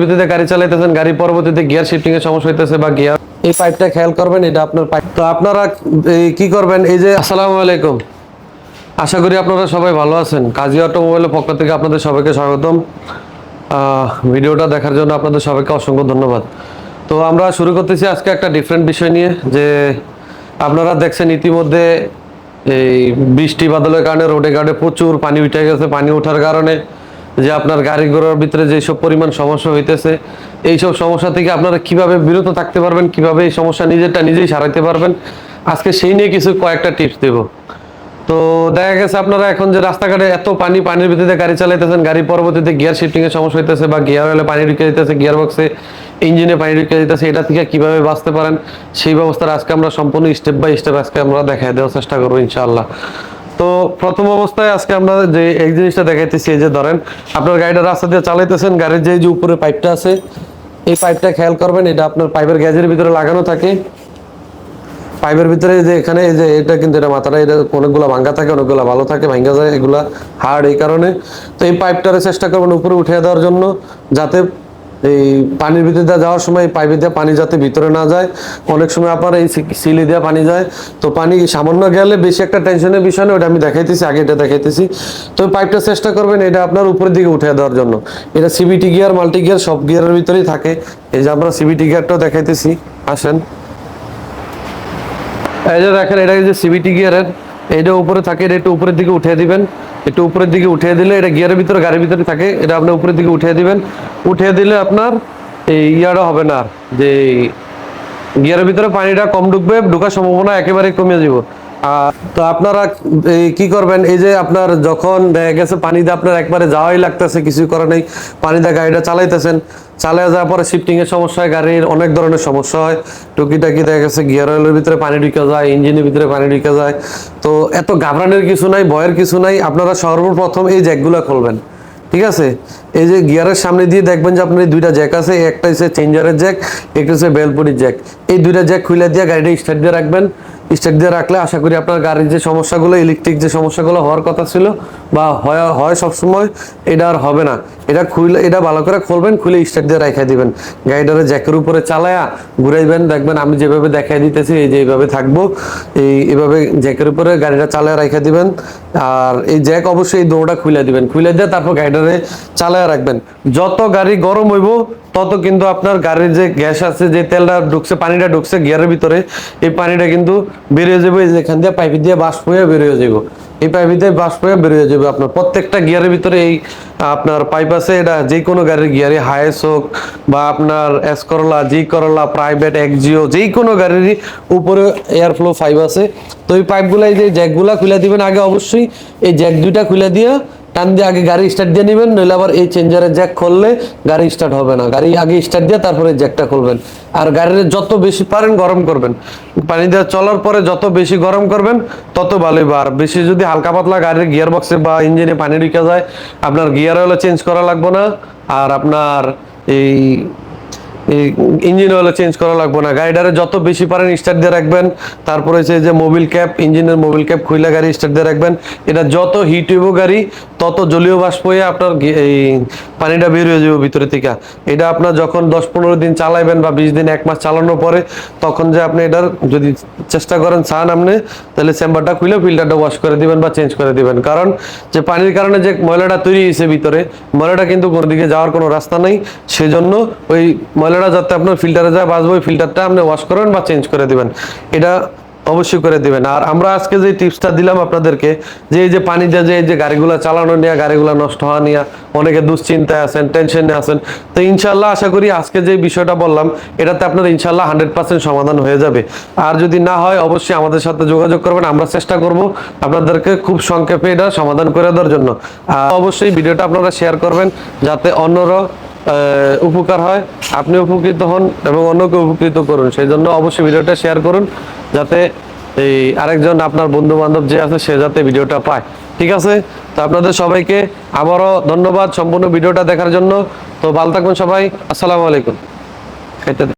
বিদ্যুতে গাড়ি চালাইতেছেন, গাড়ি পরবর্তীতে গিয়ার শিফটিং এর সমস্যা হইতেছে বা গিয়ার, এই পাইপটা খেয়াল করবেন, এটা আপনার পাইপ। তো আপনারা কি করবেন, এই যে আসসালামু আলাইকুম, আশা করি আপনারা সবাই ভালো আছেন। কাজী অটোমোবাইলের পক্ষ থেকে আপনাদের সবাইকে স্বাগতম। ভিডিওটা দেখার জন্য আপনাদের সবাইকে অসংখ্য ধন্যবাদ। তো আমরা শুরু করতেছি আজকে একটা ডিফারেন্ট বিষয় নিয়ে, যে আপনারা দেখছেন ইতিমধ্যে এই বৃষ্টি বাদলের কারণে রোডে ঘাটে প্রচুর পানি উঠে গেছে। পানি ওঠার কারণে যে আপনার গাড়ি ঘোড়ার ভিতরে যেসব পরিমাণ সমস্যা হইতেছে, এইসব সমস্যা থেকে আপনারা কিভাবে বিরত থাকতে পারবেন, কিভাবে এই সমস্যা নিজেই সারাইতে পারবেন, আজকে সেই নিয়ে কিছু কয়েকটা টিপস দেব। তো দেখা গেছে আপনারা এখন যে রাস্তাঘাটে এত পানির ভিতরে গাড়ি চালাইতেছেন, গাড়ি পরবর্তীতে গিয়ার শিফটিং এর সমস্যা হইতেছে বা গিয়ার অয়েলে পানি ঢুকে যেতেছে, গিয়ার বক্সে ইঞ্জিনে পানি ঢুকে যেতেছে, এটা থেকে কিভাবে বাঁচতে পারেন সেই ব্যবস্থাটা আজকে আমরা সম্পূর্ণ স্টেপ বাই স্টেপ আজকে আমরা দেখাই দেওয়ার চেষ্টা করবো ইনশাআল্লাহ। তো প্রথম অবস্থায় আজকে আমরা যে এই জিনিসটা দেখাইতেছি, এই যে ধরেন আপনার গাড়িটা রাস্তা দিয়ে চালাইতেছেন, গাড়ির যে উপরে পাইপটা আছে, এই পাইপটা খেয়াল করবেন, এটা আপনার পাইপের গ্যাজের ভিতরে লাগানো থাকে। পাইপের ভিতরে যে এখানে এই যে এটা কিন্তু এটা মাথাটা, এটা অনেকগুলো ভাঙ্গা থাকে, অনেকগুলো ভালো থাকে, ভাঙ্গা যায়, এগুলা হার্ড এই কারণে। তো এই পাইপটারে চেষ্টা করবেন উপরে উঠিয়ে দেওয়ার জন্য, যাতে এই পানির ভিতরে যাওয়ার সময় পাইপে দিয়ে পানি যাতে ভিতরে না যায়। অনেক সময় আপনার এই সিলি দিয়ে পানি যায়, তো পানি সামান্য গেলে বেশি একটা টেনশনের বিষয় না, ওটা আমি দেখাইতেছি, আগে এটা দেখাইতেছি। তো পাইপটা চেষ্টা করবেন এটা আপনার উপরের দিকে উঠিয়ে দেওয়ার জন্য। এটা সিবিটি গিয়ার, মাল্টি গিয়ার সব গিয়ারের ভিতরেই থাকে। এই যে আমরা সিবিটি গিয়ারটাও দেখাইতেছি, আসেন। এই যে দেখেন, এটা যে সিবিটি গিয়ারের, এইটা উপরে থাকে, এটা একটু উপরের দিকে উঠিয়ে দিবেন। একটু উপরের দিকে উঠিয়ে দিলে এটা গিয়ারের ভিতরে, গাড়ির ভিতরে থাকে, এটা আপনি উপরের দিকে উঠিয়ে দিবেন। উঠিয়ে দিলে আপনার এই ইয়াটা হবে না, যে গিয়ারের ভিতরে পানিটা কম ঢুকবে, ঢোকার সম্ভাবনা একেবারে কমে যাব। তো আপনারা কি করবেন, এই যে আপনার যখন দেখা গেছে পানিতে আপনার একবারে যাওয়াই লাগতেছে, কিছুই করার নেই, পানিতে গাড়িটা চালাইতেছেন, চালিয়ে যাওয়ার পরে শিফটিং এর সমস্যা হয়, গাড়ির অনেক ধরনের সমস্যা হয়, টুকিটাকি দেখা গেছে গিয়ার অয়েলের ভিতরে পানি ঢুকে যায়, ইঞ্জিনের ভিতরে পানি ঢুকে যায়। তো এত ঘাবড়ানোর কিছু নাই, ভয়ের কিছু নাই। আপনারা সর্বপ্রথম এই জ্যাকগুলো খুলবেন, ঠিক আছে? এই যে গিয়ারের সামনে দিয়ে দেখবেন যে আপনার এই দুইটা জ্যাক আছে, একটা হচ্ছে চেঞ্জারের জ্যাক, একটা হচ্ছে বেলপুরির জ্যাক। এই দুইটা জ্যাক খুলে দিয়ে গাড়িটা স্টার্ট দিয়ে রাখবেন। স্টার্ট দিয়ে রাখলে আশা করি আপনার গাড়ির যে সমস্যাগুলো, ইলেকট্রিক যে সমস্যাগুলো হওয়ার কথা ছিল বা হয় সবসময়, এটা আর হবে না। এটা খুলে, এটা ভালো করে খুলবেন, খুলে স্টার্ট দিয়ে রেখে দিবেন। গাড়িটারে জ্যাকের উপরে চালায়া ঘুরাইবেন, দেখবেন আমি যেভাবে দেখাই দিতেছি, এই যে এইভাবে থাকবো, এইভাবে জ্যাকের উপরে গাড়িটা চালায়া রেখে দিবেন। আর এই জ্যাক অবশ্যই এই দৌড়টা খুলে দিবেন, খুলে দিয়ে তারপর গাড়িটারে চালায়া রাখবেন। যত গাড়ি গরম হইব তত কিন্তু আপনার গাড়ির যে গ্যাস আছে, যে তেলটা ঢুকছে, পানিটা ঢুকছে গিয়ারের ভিতরে, এই পানিটা কিন্তু বেরিয়ে যাবে, যেখান দিয়ে পাইপ দিয়ে বাষ্প হয়ে বেরিয়ে যাব। এই পাইপ দিয়ে বাষ্প হয়ে বেরিয়ে যাবে। আপনার প্রত্যেকটা গিয়ারের ভিতরে এই আপনার পাইপ আছে, এটা যে কোনো গাড়ির গিয়ারে, হায়েস হোক বা আপনার এস করলা, জি করলা, প্রাইভেট, এক্সজিও, যে কোনো গাড়িরই উপরে এয়ার ফ্লো পাইপ আছে। তো এই পাইপগুলা, এই যে জ্যাকগুলা খুলে দিবেন আগে, অবশ্যই এই জ্যাক দুইটা খুলে দিয়ে টান দিয়ে আগে গাড়ি স্টার্ট দিয়ে নেবেন, নইলে আবার এই চেঞ্জারের জ্যাক খুললে গাড়ি স্টার্ট হবে না। গাড়ি আগে স্টার্ট দিয়ে তারপরে জ্যাকটা খুলবেন। আর গাড়ির যত বেশি পারেন গরম করবেন, পানি দিয়ে চলার পরে যত বেশি গরম করবেন তত ভালোই। আর বেশি যদি হালকা পাতলা গাড়ির গিয়ার বক্সে বা ইঞ্জিনে পানি ঢুকে যায়, আপনার গিয়ার অয়েল চেঞ্জ করা লাগবে না, আর আপনার এই ইঞ্জিন অয়েল চেঞ্জ করা লাগবে না। গাড়িটারে যত বেশি পারেন স্টার্ট দিয়ে রাখবেন। তারপরে হচ্ছে যে মোবিল ক্যাপ, ইঞ্জিনের মোবিল ক্যাপ খুলে গাড়ি স্টার্ট দিয়ে রাখবেন। এটা যত হিট হইব গাড়ি, তত জলীয় বাষ্প হয়ে আপনার এই পানিটা বের হয়ে যাবে ভিতরে থেকে। এটা আপনার যখন 10-15 দিন চালাইবেন বা 20 দিন, 1 মাস চালানোর পরে, তখন যে আপনি এটার যদি চেষ্টা করেন চান আপনি, তাহলে চেম্বারটা খুলে ফিল্টারটা ওয়াশ করে দিবেন বা চেঞ্জ করে দিবেন। কারণ যে পানির কারণে যে ময়লাটা তৈরি হয়েছে ভিতরে, ময়লাটা কিন্তু কোনো দিকে যাওয়ার কোনো রাস্তা নেই। সেজন্য ওই ময়লাটা যাতে আপনার ফিল্টারে যায় বাঁচবে, ওই ফিল্টারটা আপনি ওয়াশ করবেন বা চেঞ্জ করে দিবেন, এটা অবশ্যই করে দিবেন। আর আমরা আজকে যে টিপসটা দিলাম আপনাদেরকে, যে এই যে পানি দিয়ে যে এই যে গাড়িগুলো চালানো নিয়ে, গাড়িগুলো নষ্ট হওয়া নিয়ে অনেকে দুশ্চিন্তায় আছেন, টেনশনে আছেন, তো ইনশাল্লাহ আশা করি আজকে যে বিষয়টা বললাম, এটাতে আপনার ইনশাল্লাহ 100% সমাধান হয়ে যাবে। আর যদি না হয় অবশ্যই আমাদের সাথে যোগাযোগ করবেন, আমরা চেষ্টা করব আপনাদেরকে খুব সংক্ষেপে এটা সমাধান করে দেওয়ার জন্য। অবশ্যই ভিডিওটা আপনারা শেয়ার করবেন, যাতে অন্যরা উপকার হয়, আপনি উপকৃত হন এবং অন্যকে উপকৃত করুন। সেই জন্য অবশ্যই ভিডিওটা শেয়ার করুন, যাতে এই আরেকজন আপনার বন্ধু বান্ধব যে আছে সে যাতে ভিডিওটা পায়, ঠিক আছে? তো আপনাদের সবাইকে আবারও ধন্যবাদ সম্পূর্ণ ভিডিওটা দেখার জন্য। তো ভালো থাকবেন সবাই, আসসালামু আলাইকুম।